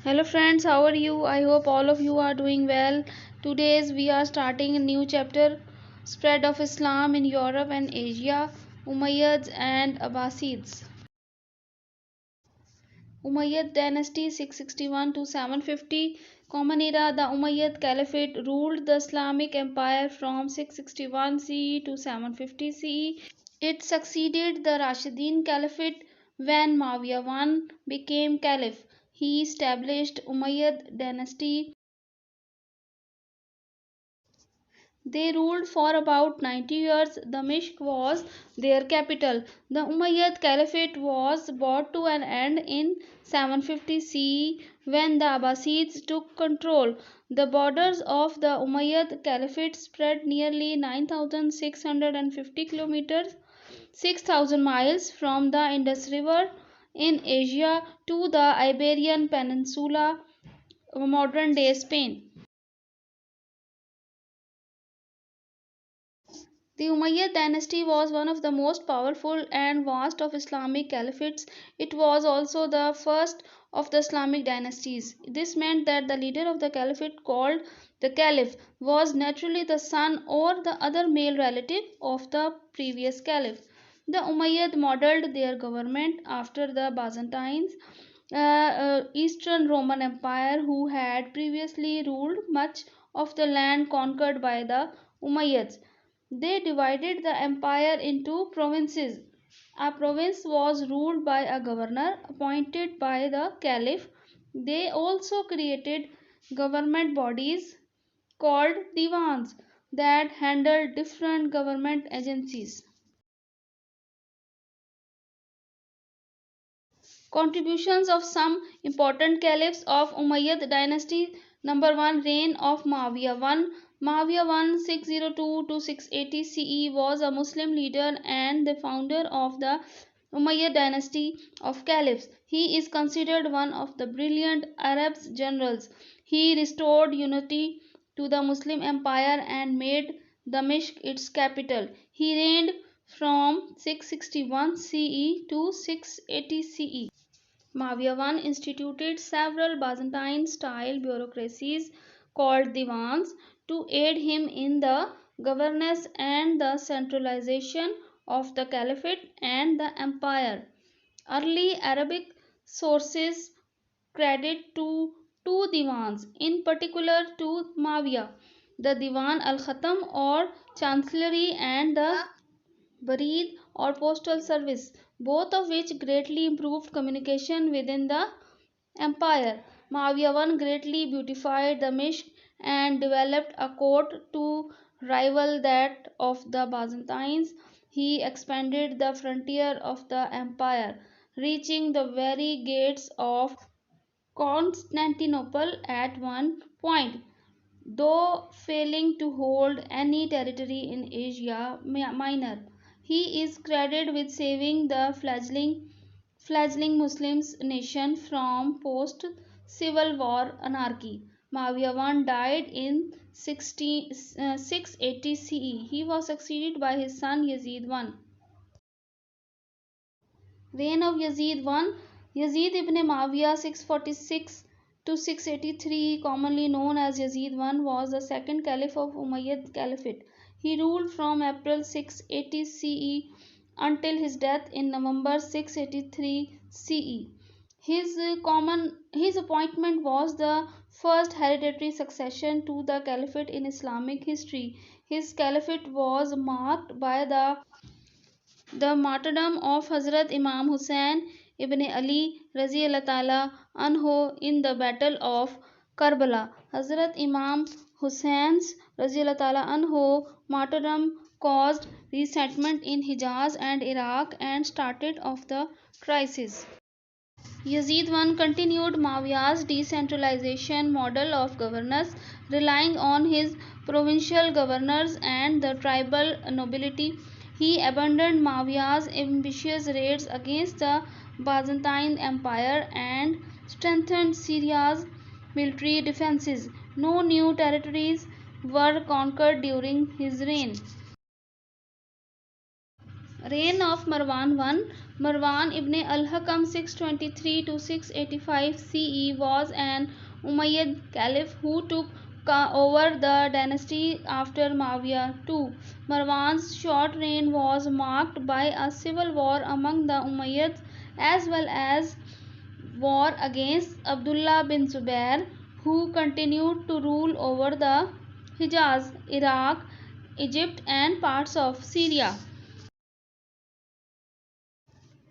Hello friends, how are you? I hope all of you are doing well. Today we are starting a new chapter, spread of Islam in Europe and Asia, Umayyads and Abbasids. Umayyad dynasty 661 to 750. Common era. The Umayyad Caliphate ruled the Islamic Empire from 661 CE to 750 CE. It succeeded the Rashidun Caliphate when Muawiyah I became Caliph. He established Umayyad dynasty. They ruled for about 90 years. Damashq was their capital. The Umayyad Caliphate was brought to an end in 750 CE when the Abbasids took control. The borders of the Umayyad Caliphate spread nearly 9,650 kilometers, 6,000 miles from the Indus River in Asia to the Iberian Peninsula, modern day Spain. The Umayyad dynasty was one of the most powerful and vast of Islamic caliphates. It was also the first of the Islamic dynasties. This meant that the leader of the caliphate, called the caliph, was naturally the son or the other male relative of the previous caliph. The Umayyad modeled their government after the Byzantines, Eastern Roman Empire, who had previously ruled much of the land conquered by the Umayyads. They divided the empire into provinces. A province was ruled by a governor appointed by the caliph. They also created government bodies called divans that handled different government agencies. Contributions of some important caliphs of Umayyad dynasty. Number 1, reign of Muawiyah I. Muawiyah I 602 to 680 CE was a Muslim leader and the founder of the Umayyad dynasty of caliphs. He is considered one of the brilliant Arab generals. He restored unity to the Muslim empire and made Damashq its capital. He reigned from 661 CE to 680 CE. Muawiyah I instituted several Byzantine-style bureaucracies called divans to aid him in the governance and the centralization of the caliphate and the empire. Early Arabic sources credit to two divans, in particular to Muawiyah, the Divan al-Khatam or Chancellery and the Barid or Postal Service, both of which greatly improved communication within the empire. Muawiyah I greatly beautified the Mishk and developed a court to rival that of the Byzantines. He expanded the frontier of the empire, reaching the very gates of Constantinople at one point, though failing to hold any territory in Asia Minor. He is credited with saving the fledgling Muslim nation from post-Civil War anarchy. Muawiyah I died in 680 CE. He was succeeded by his son Yazid I. Reign of Yazid I. Yazid ibn Muawiyah 646 to 683, commonly known as Yazid I, was the second caliph of Umayyad Caliphate. He ruled from April 680 CE until his death in November 683 CE. His appointment was the first hereditary succession to the caliphate in Islamic history. His caliphate was marked by the martyrdom of Hazrat Imam Hussain ibn Ali Raziyallahu Ta'ala anhu in the Battle of Karbala. Hazrat Imam Hussein's Raziyallahu Ta'ala anhu martyrdom caused resentment in Hijaz and Iraq and started off the crisis. Yazid I continued Muawiyah's decentralization model of governance, relying on his provincial governors and the tribal nobility. He abandoned Muawiyah's ambitious raids against the Byzantine Empire and strengthened Syria's military defenses. No new territories were conquered during his reign. Reign of Marwan I. Marwan ibn al-Hakam 623 to 685 CE was an Umayyad Caliph who took over the dynasty after Muawiyah II. Marwan's short reign was marked by a civil war among the Umayyads as well as war against Abdullah bin Zubair, who continued to rule over the Hijaz, Iraq, Egypt, and parts of Syria.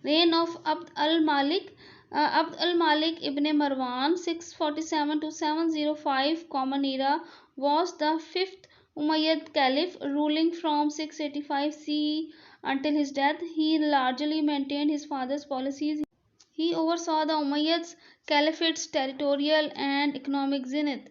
Reign of Abd al-Malik. Abd al-Malik ibn Marwan 647 to 705 Common Era was the fifth Umayyad Caliph, ruling from 685 CE until his death. He largely maintained his father's policies. He oversaw the Umayyads' Caliphate's territorial and economic zenith.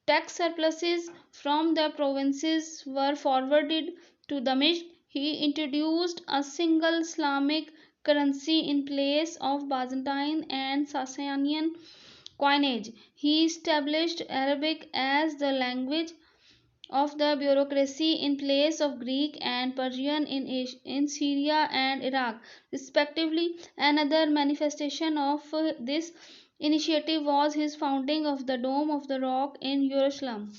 Tax surpluses from the provinces were forwarded to Damashq. He introduced a single Islamic currency in place of Byzantine and Sasanian coinage. He established Arabic as the language of the bureaucracy in place of Greek and Persian in Syria and Iraq, respectively. Another manifestation of this initiative was his founding of the Dome of the Rock in Jerusalem.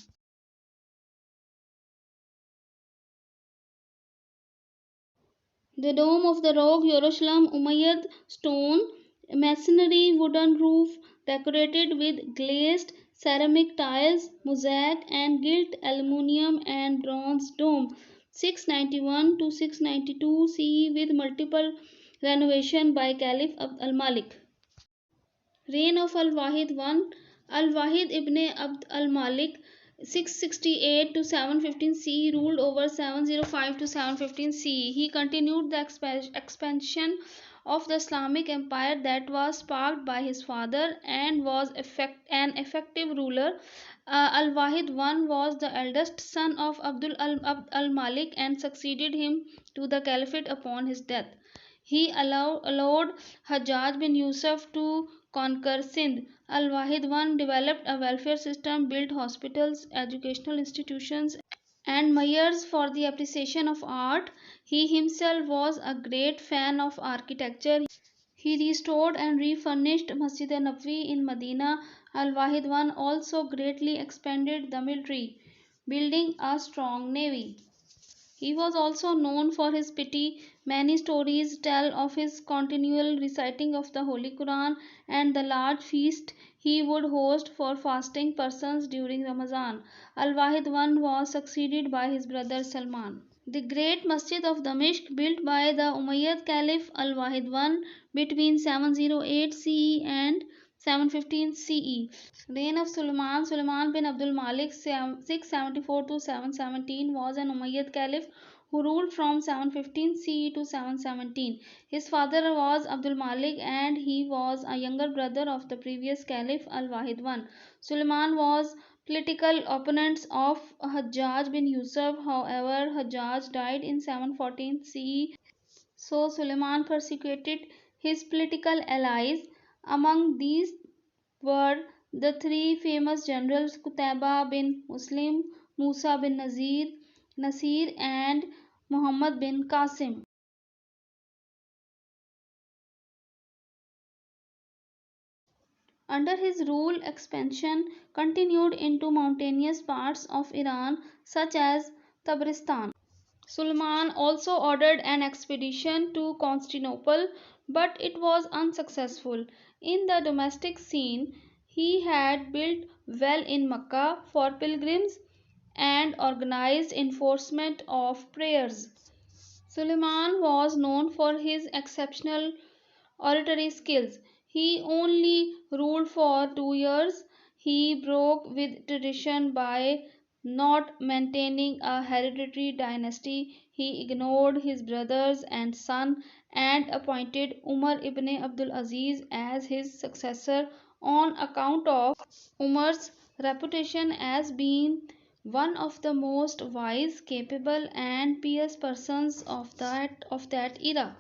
The Dome of the Rock, Jerusalem, Umayyad stone, masonry, wooden roof, decorated with glazed ceramic tiles, mosaic, and gilt aluminium and bronze dome. 691 to 692 CE with multiple renovation by Caliph Abd al-Malik. Reign of Al-Wahid I. Al-Wahid ibn Abd al-Malik 668 to 715 CE ruled over 705 to 715 CE. He continued the expansion of the Islamic empire that was sparked by his father and was an effective ruler. Al-Wahid I was the eldest son of Abd al-Malik and succeeded him to the caliphate upon his death. He allowed Hajjaj bin Yusuf to conquer Sindh. Al-Wahid I developed a welfare system, built hospitals, educational institutions, and mayors for the appreciation of art. He himself was a great fan of architecture. He restored and refurnished Masjid Nabawi in Medina. Al-Wahid I also greatly expanded the military, building a strong navy. He was also known for his piety. Many stories tell of his continual reciting of the Holy Quran and the large feast he would host for fasting persons during Ramadan. Al-Wahid I was succeeded by his brother Salman. The great Masjid of Damashq, built by the Umayyad Caliph Al-Wahid I between 708 CE and 715 CE. Reign of Sulaiman bin Abdul Malik 674 to 717 was an Umayyad Caliph who ruled from 715 CE to 717. His father was Abdul Malik and he was a younger brother of the previous Caliph Al-Wahid I. Sulaiman was political opponents of Hajjaj bin Yusuf. However, Hajjaj died in 714 CE, so Suleiman persecuted his political allies. Among these were the three famous generals Qutayba bin Muslim, Musa bin Nasir, and Muhammad bin Qasim. Under his rule, expansion continued into mountainous parts of Iran, such as Tabaristan. Suleiman also ordered an expedition to Constantinople, but it was unsuccessful. In the domestic scene, he had built well in Mecca for pilgrims and organized enforcement of prayers. Suleiman was known for his exceptional oratory skills. He only ruled for 2 years. He broke with tradition by not maintaining a hereditary dynasty. He ignored his brothers and son and appointed Umar ibn Abdul Aziz as his successor on account of Umar's reputation as being one of the most wise, capable, and pious persons of that era.